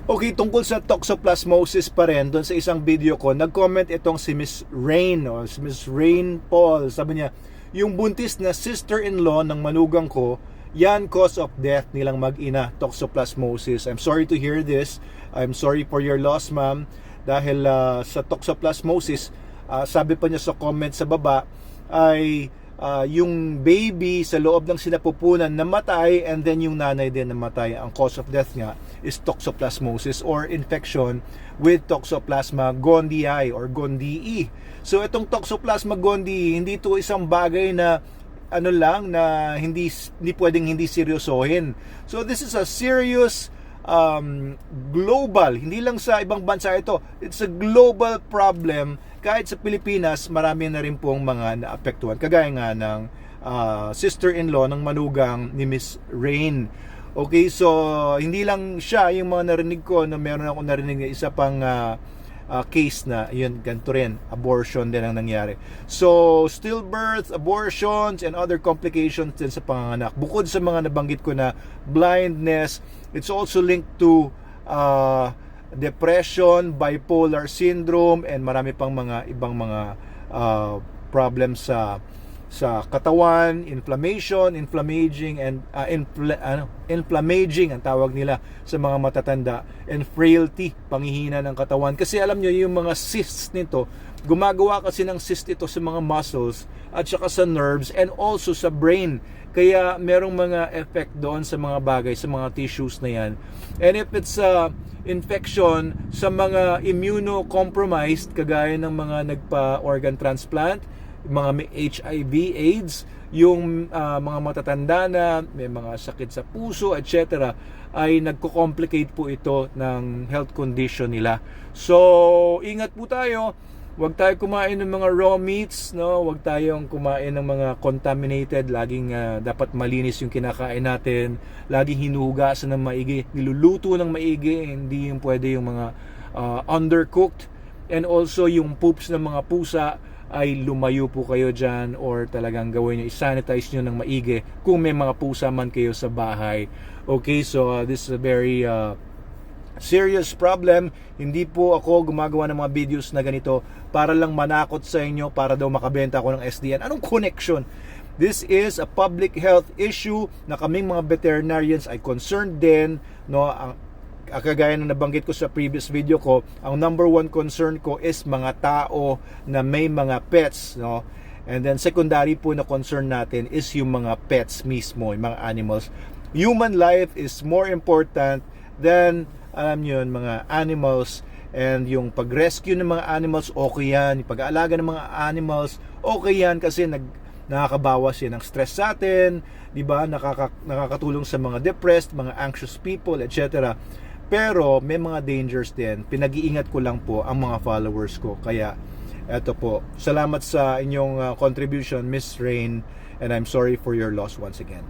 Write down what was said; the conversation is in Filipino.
Okay, tungkol sa toxoplasmosis pa rin, doon sa isang video ko, nag-comment itong si Miss Rain, o si Miss Rain Paul. Sabi niya, yung buntis na sister-in-law ng manugang ko, yan cause of death nilang mag-ina, toxoplasmosis. I'm sorry to hear this. I'm sorry for your loss, ma'am. Dahil sa toxoplasmosis, sabi pa niya sa comment sa baba, ay yung baby sa loob ng sinapupunan namatay, and then yung nanay din namatay. Ang cause of death nga is toxoplasmosis or infection with Toxoplasma gondii or gondii. So itong Toxoplasma gondii, hindi ito isang bagay na ano lang na hindi pwedeng hindi seryosohin. So this is a serious global, hindi lang sa ibang bansa ito. It's a global problem. Kahit sa Pilipinas, marami na rin pong mga naapektuhan. Kagaya nga ng sister-in-law ng manugang ni Miss Rain. Okay, so hindi lang siya yung mga narinig ko, na meron ako narinig na isa pang case na yun, ganito rin, abortion din ang nangyari. So stillbirth, abortions, and other complications din sa panganganak. Bukod sa mga nabanggit ko na blindness, it's also linked to depression, bipolar syndrome, and marami pang mga ibang mga problems sa katawan, inflammation, inflammaging, and inflammaging ang tawag nila sa mga matatanda, and frailty, panghihina ng katawan. Kasi alam nyo, yung mga cysts nito, gumagawa kasi ng cyst ito sa mga muscles at saka sa nerves and also sa brain. Kaya merong mga effect doon sa mga bagay, sa mga tissues na yan. And if it's infection sa mga immunocompromised, kagaya ng mga nagpa-organ transplant, mga may HIV, AIDS, yung mga matatanda na may mga sakit sa puso, etc., ay nagko-complicate po ito ng health condition nila. So, ingat po tayo. Huwag tayo kumain ng mga raw meats, no? Huwag tayong kumain ng mga contaminated. Laging dapat malinis yung kinakain natin. Laging hinuhugasan ng maigi, niluluto ng maigi, hindi yung pwede yung mga undercooked. And also yung poops ng mga pusa, ay lumayo po kayo dyan, or talagang gawin nyo, i-sanitize nyo ng maigi kung may mga pusa man kayo sa bahay. Okay, so this is a very serious problem. Hindi po ako gumagawa ng mga videos na ganito para lang manakot sa inyo, para daw makabenta ako ng SDN. Anong connection? This is a public health issue na kaming mga veterinarians ay concerned din, no? Kagaya na nabanggit ko sa previous video ko, ang number one concern ko is mga tao na may mga pets, no? And then secondary po na concern natin is yung mga pets mismo, yung mga animals. Human life is more important than, alam nyo yun, mga animals. And yung pag-rescue ng mga animals, okay yan. Yung pag-aalaga ng mga animals, okay yan, kasi nakakabawas yan ng stress sa atin, di ba? Nakakatulong sa mga depressed, mga anxious people, etc. Pero may mga dangers din. Pinag-iingat ko lang po ang mga followers ko. Kaya eto po, salamat sa inyong contribution, Miss Rain, and I'm sorry for your loss once again.